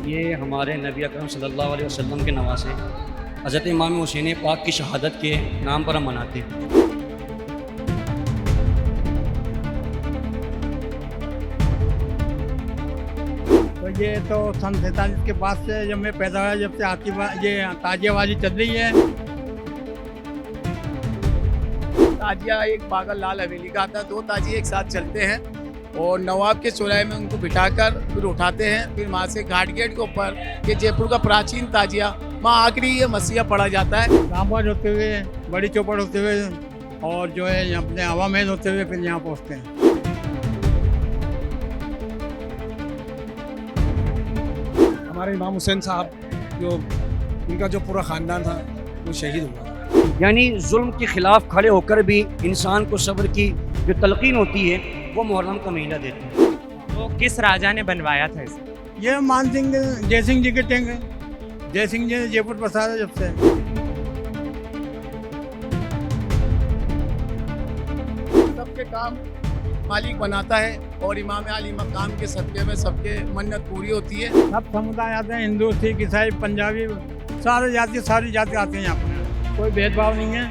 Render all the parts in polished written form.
ये हमारे नबी अकरम सल्लल्लाहु अलैहि वसल्लम के नवासे हज़रत इमाम हुसैन पाक की शहादत के नाम पर हम मनाते हैं। तो ये तो सन 47 के बाद से जब मैं पैदा हुआ जब से ये ताजियाबाजी चल रही है। ताजिया एक पागल लाल हवेली का आता है, दो ताजिए एक साथ चलते हैं और नवाब के चौराहे में उनको बिठाकर फिर उठाते हैं। फिर वहाँ से घाट गेट के ऊपर ये जयपुर का प्राचीन ताजिया वहाँ आखिरी ये मसीहा पढ़ा जाता है। रामबाग होते हुए बड़ी चौपड़ होते हुए और जो है अपने हवा महल होते हुए फिर यहाँ पहुँचते हैं। हमारे इमाम हुसैन साहब जो उनका जो पूरा ख़ानदान था वो शहीद हुआ था। यानी जुल्म के ख़िलाफ़ खड़े होकर भी इंसान को सब्र की जो तलकीन होती है वो मुहर्रम का महीना देती है। तो किस राजा ने बनवाया था इसे? ये मान सिंह जय सिंह जी के टेंग है। जय सिंह जी ने जयपुर बसाया जब से। सबके काम मालिक बनाता है और इमाम अली मकाम के सदक़े में सबके मन्नत पूरी होती है। सब समुदाय आते हैं, हिंदू सिख ईसाई पंजाबी सारी जाति आते हैं यहाँ पर। कोई भेदभाव नहीं है।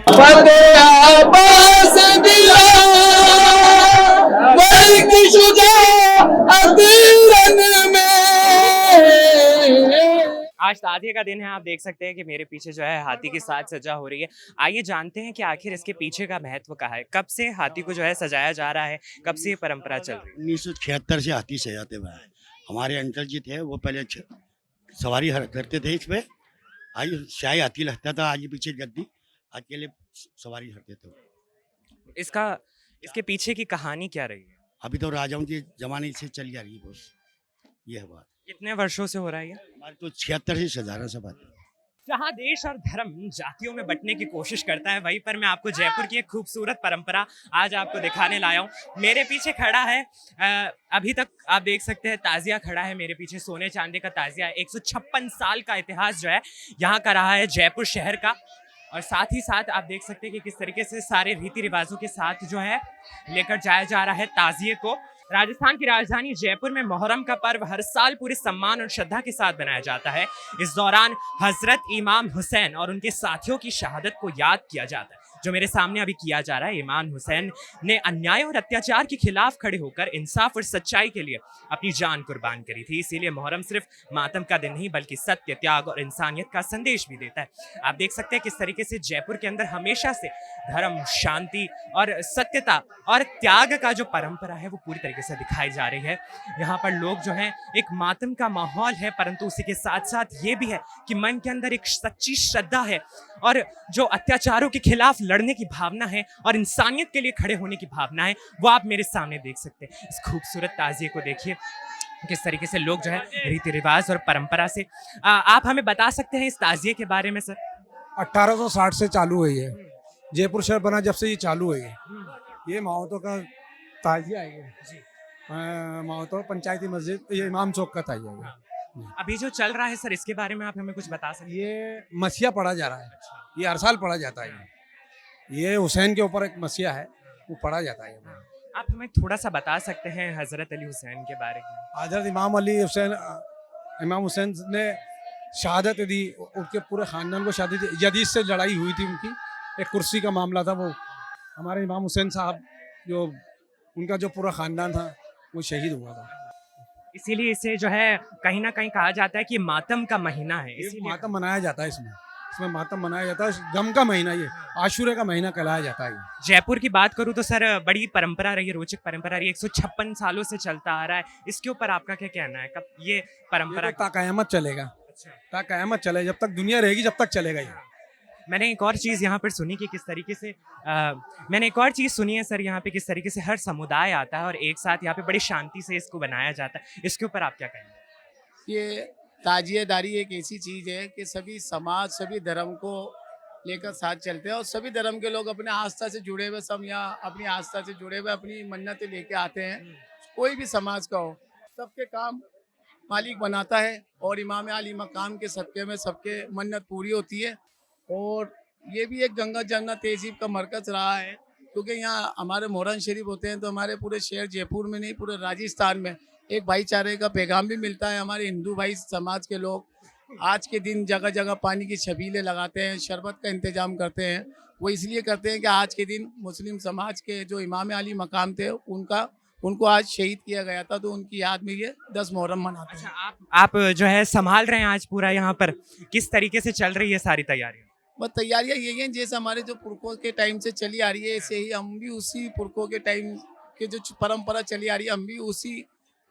आज ताजिए का दिन है, आप देख सकते हैं कि मेरे पीछे जो है हाथी की साज सजा हो रही है। आइए जानते हैं कि आखिर इसके पीछे का महत्व क्या है, कब से हाथी को जो है सजाया जा रहा है, कब से ये परंपरा चल रही है? 1976 से हाथी सजाते हुए हैं। हमारे अंकल जी थे वो पहले सवारी करते थे इस पे। आज शाही हाथी लगता था, आज पीछे गद्दी, आज के लिए सवारी करते थे। इसके पीछे की कहानी क्या रही है? अभी तो राजाओं के जमाने से चली आ रही है बस, ये है बात। कितने वर्षों से हो रहा है ये? हमारे तो 76 से सजा सब आते हैं। जहाँ देश और धर्म जातियों में बंटने की कोशिश करता है, वहीं पर मैं आपको जयपुर की एक खूबसूरत परंपरा आज आपको दिखाने लाया हूँ। मेरे पीछे खड़ा है अभी तक आप देख सकते हैं ताजिया खड़ा है मेरे पीछे, सोने चांदी का ताजिया। 156 साल का इतिहास जो है यहाँ का रहा है जयपुर शहर का। और साथ ही साथ आप देख सकते हैं कि किस तरीके से सारे रीति रिवाजों के साथ जो है लेकर जाया जा रहा है ताजिए को। राजस्थान की राजधानी जयपुर में मोहर्रम का पर्व हर साल पूरे सम्मान और श्रद्धा के साथ मनाया जाता है। इस दौरान हजरत इमाम हुसैन और उनके साथियों की शहादत को याद किया जाता है। जो मेरे सामने अभी किया जा रहा है, इमाम हुसैन ने अन्याय और अत्याचार के खिलाफ खड़े होकर इंसाफ और सच्चाई के लिए अपनी जान कुर्बान करी थी। इसीलिए मोहर्रम सिर्फ मातम का दिन नहीं बल्कि सत्य, त्याग और इंसानियत का संदेश भी देता है। आप देख सकते हैं किस तरीके से जयपुर के अंदर हमेशा से धर्म, शांति और सत्यता और त्याग का जो परंपरा है वो पूरी तरीके से दिखाई जा रही है। यहाँ पर लोग जो हैं, एक मातम का माहौल है, परंतु उसी के साथ साथ ये भी है कि मन के अंदर एक सच्ची श्रद्धा है और जो अत्याचारों के खिलाफ लड़ने की भावना है और इंसानियत के लिए खड़े होने की भावना है, वो आप मेरे सामने देख सकते हैं। इस खूबसूरत ताजिए को देखिए किस तरीके से लोग जो है रीति रिवाज और परंपरा से आप हमें बता सकते हैं इस ताजिए के बारे में सर? 1860 से चालू हुई है, जयपुर शहर बना जब से ये चालू हुई है। ये मावतों का ताजिया है, मावतों पंचायती मस्जिद, ये इमाम चौक का ताजिया है। अभी जो चल रहा है सर, इसके बारे में आप हमें कुछ बता सकते हैं? ये मसीहा पढ़ा जा रहा है, ये हर साल पढ़ा जाता है। ये हुसैन के ऊपर एक मसीहा है, वो पढ़ा जाता है। आप हमें थोड़ा सा बता सकते हैं हजरत अली हुसैन के बारे में? हजरत इमाम हुसैन ने शहादत दी, उनके पूरे ख़ानदान को शहादत दी। यजीद से लड़ाई हुई थी उनकी, एक कुर्सी का मामला था। वो हमारे इमाम हुसैन साहब जो उनका जो पूरा ख़ानदान था वो शहीद हुआ था। इसीलिए इसे जो है कहीं ना कहीं कहा जाता है कि मातम का महीना है। इसीलिए मातम मनाया जाता है, इसमें मातम मनाया जाता है। गम का महीना, ये आशूरे का महीना कहलाया जाता है। जयपुर की बात करूं तो सर बड़ी परंपरा रही है, रोचक परंपरा रही है, 156 सालों से चलता आ रहा है। इसके ऊपर आपका क्या कहना है, कब ये परंपरा? ता कयामत चलेगा, ता कयामत चले, जब तक दुनिया रहेगी जब तक चलेगा ये। मैंने एक और चीज़ यहाँ पर सुनी कि किस तरीके से मैंने एक और चीज़ सुनी है सर यहाँ पे, किस तरीके से हर समुदाय आता है और एक साथ यहाँ पे बड़ी शांति से इसको बनाया जाता है। इसके ऊपर आप क्या कहेंगे? ये ताजिएदारी एक ऐसी चीज़ है कि सभी समाज, सभी धर्म को लेकर साथ चलते हैं और सभी धर्म के लोग अपने आस्था से जुड़े हुए, सब यहाँ अपनी आस्था से जुड़े हुए अपनी मन्नतें लेके आते हैं। कोई भी समाज का हो, सबके काम मालिक बनाता है और इमाम अली मकाम के सदक़े में सबके मन्नत पूरी होती है। और ये भी एक गंगा जमुना तहजीब का मरकज़ रहा है, क्योंकि यहाँ हमारे मोहरम शरीफ होते हैं तो हमारे पूरे शहर जयपुर में नहीं पूरे राजस्थान में एक भाईचारे का पैगाम भी मिलता है। हमारे हिंदू भाई समाज के लोग आज के दिन जगह जगह पानी की छबीलें लगाते हैं, शरबत का इंतजाम करते हैं। वो इसलिए करते हैं कि आज के दिन मुस्लिम समाज के जो इमाम अली मकाम थे उनको आज शहीद किया गया था, तो उनकी याद में ये 10 मुहर्रम मनाते हैं। अच्छा, आप जो है संभाल रहे हैं आज पूरा यहाँ पर, किस तरीके से चल रही है सारी तैयारियाँ? बस तैयारियां यही हैं जैसे हमारे जो पुरखों के टाइम से चली आ रही है, ऐसे ही हम भी उसी पुरखों के टाइम के जो परंपरा चली आ रही है हम भी उसी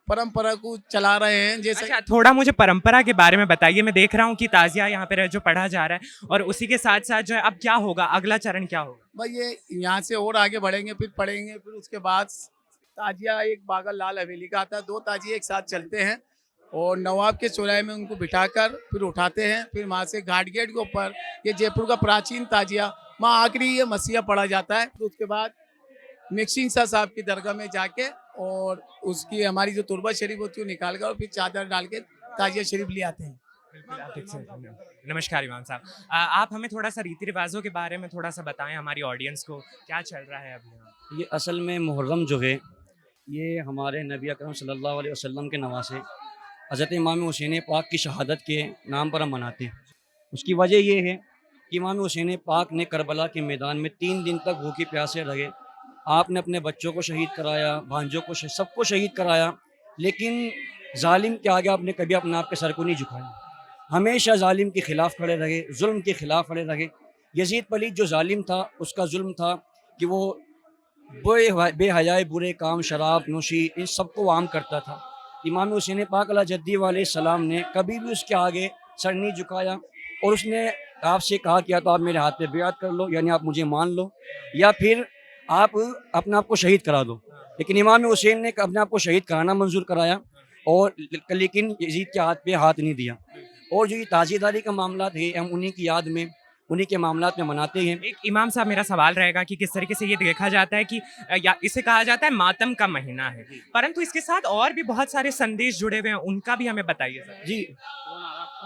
परंपरा को चला रहे हैं। जैसे अच्छा, थोड़ा मुझे परंपरा के बारे में बताइए। मैं देख रहा हूँ कि ताजिया यहाँ पर जो पढ़ा जा रहा है और उसी के साथ साथ जो है अब क्या होगा, अगला चरण क्या होगा? भाई ये यहाँ से और आगे बढ़ेंगे, फिर पढ़ेंगे, फिर उसके बाद ताजिया एक बागल लाल हवेली का आता है, 2 ताजिए एक साथ चलते हैं और नवाब के चौराहे में उनको बिठाकर फिर उठाते हैं। फिर वहाँ से घाट गेट के ऊपर ये जयपुर का प्राचीन ताजिया वहाँ आखिरी ये मसीहा पढ़ा जाता है। फिर उसके बाद मिक्सिंग शाह साहब की दरगाह में जाके और उसकी हमारी जो तुरबा शरीफ होती है वो निकाल कर और फिर चादर डाल के ताजिया शरीफ ले आते हैं। नमस्कार इमाम साहब, आप हमें थोड़ा सा रीति रिवाजों के बारे में थोड़ा सा बताएं हमारी ऑडियंस को, क्या चल रहा है अभी यहाँ? ये असल में मुहर्रम जो है ये हमारे नबी अकरम सल्लल्लाहु अलैहि वसल्लम के नवासे हज़रत इमाम हुसैन पाक की शहादत के नाम पर हम मनाते हैं। उसकी वजह ये है कि इमाम हुसैन पाक ने करबला के मैदान में 3 दिन तक भूखे प्यासे रहे। आपने अपने बच्चों को शहीद कराया, भांजों को सबको शहीद कराया, लेकिन जालिम के आगे आपने कभी अपने आप के सर को नहीं झुकाया। हमेशा जालिम के ख़िलाफ़ खड़े रहे, जुल्म के ख़िलाफ़ खड़े रहे। यजीद पलीद जो जालिम था उसका जुल्म था कि वो बेहयाए बुरे काम, शराब नोशी, इन सबको आम करता था। इमाम हुसैन पाक अला जद्दी वाले सलाम ने कभी भी उसके आगे सर नहीं झुकाया और उसने आपसे कहा किया तो आप मेरे हाथ पे बैत कर लो, यानी आप मुझे मान लो या फिर आप अपने आप को शहीद करा दो। लेकिन इमाम हुसैन ने अपने आप को शहीद कराना मंजूर कराया और लेकिन यजीद के हाथ पे हाथ नहीं दिया। और जो ये ताज़ियेदारी का मामला है हम उन्हीं की याद में उन्हीं के मामलात में मनाते हैं। एक इमाम साहब, मेरा सवाल रहेगा कि किस तरीके से ये देखा जाता है कि या इसे कहा जाता है मातम का महीना है, परंतु इसके साथ और भी बहुत सारे संदेश जुड़े हुए हैं, उनका भी हमें बताइए सर। जी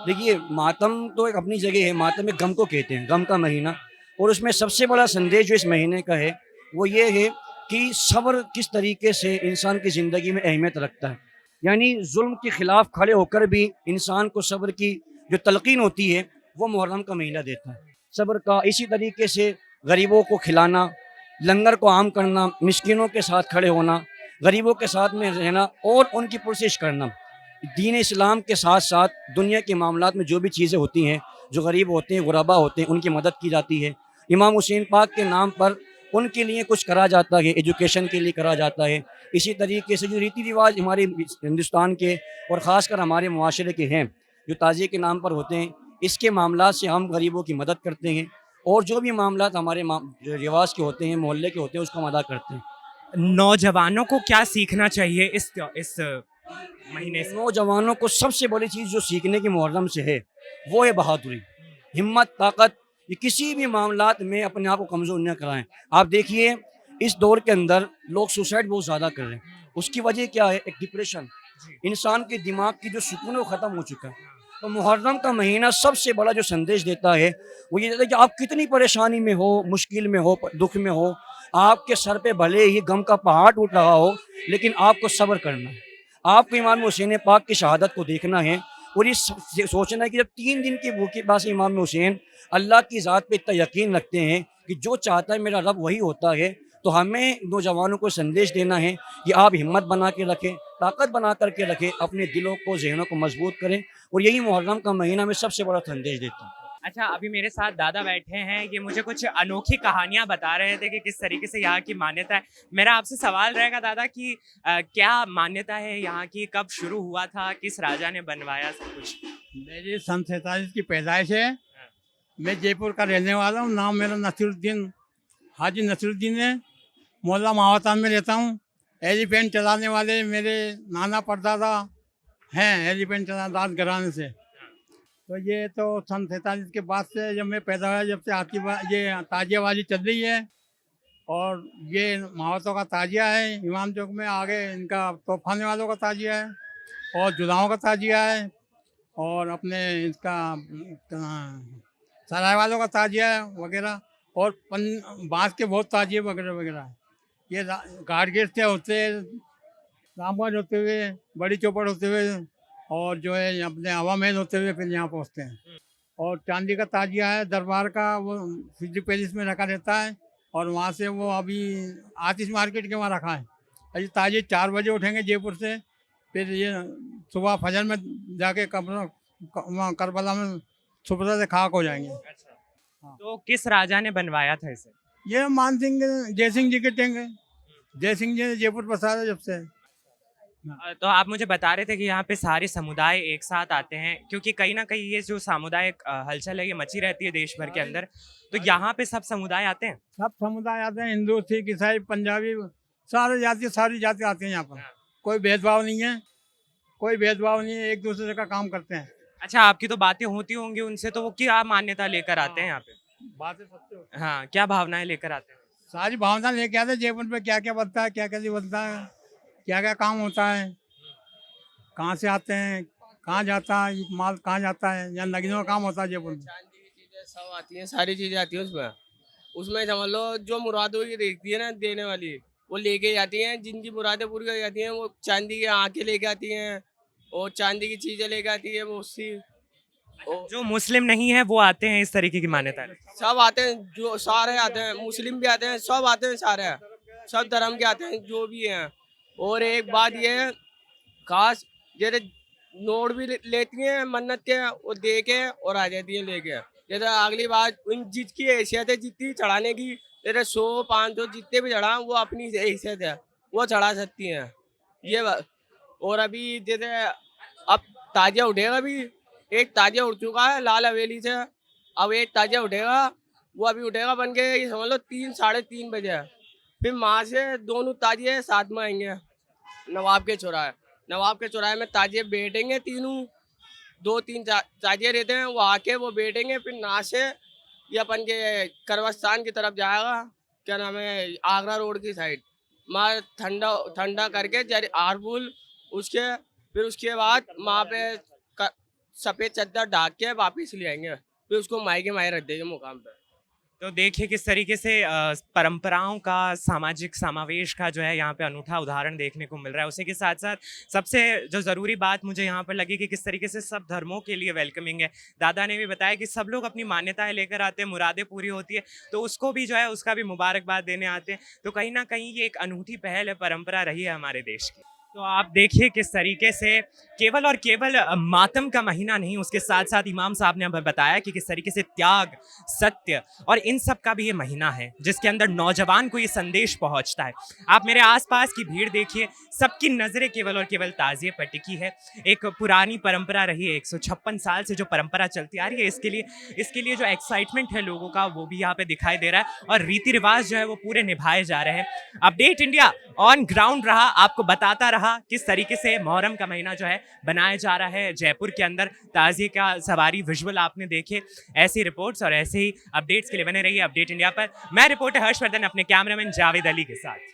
देखिए, मातम तो एक अपनी जगह है, मातम एक गम को कहते हैं, गम का महीना। और उसमें सबसे बड़ा संदेश जो इस महीने का है वो ये है कि सब्र किस तरीके से इंसान की ज़िंदगी में अहमियत रखता है। यानी जुल्म के ख़िलाफ़ खड़े होकर भी इंसान को सब्र की जो तलकीन होती है वो मुहर्रम का महीना देता है, सब्र का। इसी तरीके से गरीबों को खिलाना, लंगर को आम करना, मिस्किनों के साथ खड़े होना, गरीबों के साथ में रहना और उनकी पुरसिश करना। दीन इस्लाम के साथ साथ दुनिया के मामलात में जो भी चीज़ें होती हैं, जो गरीब होते हैं, गुरबा होते हैं, उनकी मदद की जाती है। इमाम हुसैन पाक के नाम पर उनके लिए कुछ करा जाता है, एजुकेशन के लिए करा जाता है। इसी तरीके से जो रीति रिवाज हमारे हिंदुस्तान के और ख़ासकर हमारे मुआशरे के हैं, जो ताज़िए के नाम पर होते हैं, इसके मामलात से हम गरीबों की मदद करते हैं और जो भी मामलात हमारे रिवाज के होते हैं, मोहल्ले के होते हैं, उसको हम अदा करते हैं। नौजवानों को क्या सीखना चाहिए इस महीने से? नौजवानों को सबसे बड़ी चीज़ जो सीखने की मुहर्रम से है वो है बहादुरी, हिम्मत, ताकत। ये किसी भी मामलात में अपने आप को कमज़ोर न कराएं। आप देखिए इस दौर के अंदर लोग सुसाइड बहुत ज़्यादा कर रहे हैं। उसकी वजह क्या है? एक डिप्रेशन, इंसान के दिमाग की जो सुकून है वो ख़त्म हो चुका है। तो मुहर्रम का महीना सबसे बड़ा जो संदेश देता है वो ये देता है कि आप कितनी परेशानी में हो, मुश्किल में हो, दुख में हो, आपके सर पे भले ही गम का पहाड़ टूट रहा हो, लेकिन आपको सब्र करना है। आपको इमाम हुसैन पाक की शहादत को देखना है और ये सोचना है कि जब 3 दिन के भूखे पास इमाम हुसैन अल्लाह की ज़ात पे इतना यकीन रखते हैं कि जो चाहता है मेरा रब वही होता है, तो हमें नौजवानों को संदेश देना है कि आप हिम्मत बना के रखें, ताकत बना करके रखें, अपने दिलों को, जहनों को मजबूत करें। और यही मुहर्रम का महीना में सबसे बड़ा संदेश देता है। अच्छा, अभी मेरे साथ दादा बैठे हैं, ये मुझे कुछ अनोखी कहानियां बता रहे थे कि किस तरीके से यहाँ की मान्यता है। मेरा आपसे सवाल रहेगा दादा कि क्या मान्यता है यहाँ की, कब शुरू हुआ था, किस राजा ने बनवाया, सब कुछ? मेरी सन 47 की पैदाइश है। मैं जयपुर का रहने वाला हूँ। नाम मेरा नसीरुद्दीन, हाजी नसीरुद्दीन है। मोहल्ला मावतान में रहता हूँ। एलिफेंट चलाने वाले मेरे नाना परदादा हैं, एलिफेंट चलादार घराने से। तो ये तो सन 47 के बाद से जब मैं पैदा हुआ, जब से ये ताजियाबाजी चल रही है। और ये मावतों का ताजिया है इमाम चौक में, आगे इनका तोफाने वालों का ताजिया है और जुदाओं का ताजिया है और अपने इसका सराय वालों का ताजिया है वगैरह। और बांस के बहुत ताजिए वगैरह वगैरह हैं। ये घाट गेट से होते रामगंज होते हुए, बड़ी चौपड़ होते हुए, और जो है अपने हवा महल होते हुए फिर यहाँ पहुँचते हैं। और चांदी का ताजिया है दरबार का, वो सिटी पैलेस में रखा रहता है, और वहाँ से वो अभी आतिश मार्केट के वहाँ रखा है। अभी ताजिए 4 बजे उठेंगे जयपुर से, फिर ये सुबह फजर में जाके वहाँ करबला में सुबह से खाक हो जाएंगे। हाँ। तो किस राजा ने बनवाया था इसे? ये मान सिंह जय सिंह जी के टेंग है। जय सिंह जी ने जयपुर बसाया जब से। तो आप मुझे बता रहे थे कि यहाँ पे सारे समुदाय एक साथ आते हैं, क्योंकि कहीं ना कहीं ये जो सामुदायिक हलचल है ये मची रहती है देश भर के अंदर, तो यहाँ पे सब समुदाय आते हैं। सब समुदाय आते हैं, हिंदू सिख ईसाई पंजाबी, सारी जाति आते हैं यहाँ पर। कोई भेदभाव नहीं है, कोई भेदभाव नहीं है, एक दूसरे का काम करते हैं। अच्छा, आपकी तो बातें होती होंगी उनसे, तो वो क्या मान्यता लेकर आते हैं यहाँ पे? बातें सच्ची होती हैं। हाँ, क्या भावनाएं लेकर आते हैं? सारी भावना लेके आते हैं। जयपुर में क्या क्या बनता है, क्या क्या नहीं बनता है, क्या क्या काम होता है, कहाँ से आते हैं, कहाँ जाता है, ये माल कहाँ जाता है, या नगीनों का काम होता है जयपुर में। चांदी की चीजें सब आती हैं, सारी चीजें आती हैं उसमें। उसमें समझ लो जो मुरादों की देखती है ना देने वाली, वो लेके जाती हैं। जिनकी मुरादें पूरी हो जाती हैं वो चांदी की आंखें लेके आती हैं और चांदी की चीजें लेके आती है वो उससी। और जो मुस्लिम नहीं है वो आते हैं, इस तरीके की मान्यता है। सब आते हैं, जो सारे आते हैं, मुस्लिम भी आते हैं, सब आते हैं, सारे सब धर्म के आते हैं जो भी हैं। और एक बात ये है खास, जैसे नोट भी लेती हैं मन्नत के, वो दे के और आ जाती हैं लेके। जैसे अगली बात उन जिसकी हैसियत है जितनी चढ़ाने की, जैसे 100-500 जितने भी चढ़ा वो अपनी हैसियत है वो चढ़ा सकती हैं ये और अभी जैसे अब ताजिया उठेगा, अभी एक ताजिया उठ चुका है लाल हवेली से, अब एक ताजिया उठेगा, वो अभी उठेगा बन के ये समझ लो 3-3:30 बजे। फिर वहाँ से दोनों ताजिए साथ में आएंगे नवाब के चौराहे में ताजिए बैठेंगे तीनों, 2-3 ताजिए रहते हैं, वो आके वो बैठेंगे। फिर ना से ये अपन के करवस्तान की तरफ जाएगा, क्या नाम है, आगरा रोड की साइड, वहाँ ठंडा करके आरफुल उसके, फिर उसके बाद वहाँ पे सफ़ेद चद्दर ढाक के वापिस ले आएंगे, फिर उसको माई के माई रख देंगे मुकाम पे। तो देखिए किस तरीके से परंपराओं का, सामाजिक समावेश का जो है यहाँ पे अनूठा उदाहरण देखने को मिल रहा है। उसी के साथ साथ सबसे जो ज़रूरी बात मुझे यहाँ पर लगी कि किस तरीके से सब धर्मों के लिए वेलकमिंग है। दादा ने भी बताया कि सब लोग अपनी मान्यताएं लेकर आते हैं, मुरादें पूरी होती है तो उसको भी जो है उसका भी मुबारकबाद देने आते हैं। तो कहीं ना कहीं ये एक अनूठी पहल है, परंपरा रही है हमारे देश की। तो आप देखिए किस तरीके से केवल और केवल मातम का महीना नहीं, उसके साथ साथ इमाम साहब ने हमें बताया कि किस तरीके से त्याग, सत्य और इन सब का भी ये महीना है जिसके अंदर नौजवान को ये संदेश पहुंचता है। आप मेरे आसपास की भीड़ देखिए, सबकी नज़रें केवल और केवल ताज़िए पर टिकी है। एक पुरानी परंपरा रही है, 156 साल से जो परंपरा चलती आ रही है, इसके लिए जो एक्साइटमेंट है लोगों का वो भी यहाँ पे दिखाई दे रहा है और रीति रिवाज जो है वो पूरे निभाए जा रहे हैं। अपडेट इंडिया ऑन ग्राउंड रहा, आपको बताता रहा किस तरीके से मुहर्रम का महीना जो है बनाया जा रहा है जयपुर के अंदर। ताज़िए का सवारी विजुअल आपने देखे। ऐसी रिपोर्ट्स और ऐसे ही अपडेट्स के लिए बने रहिए अपडेट इंडिया पर। मैं रिपोर्टर हर्षवर्धन अपने कैमरामैन जावेद अली के साथ।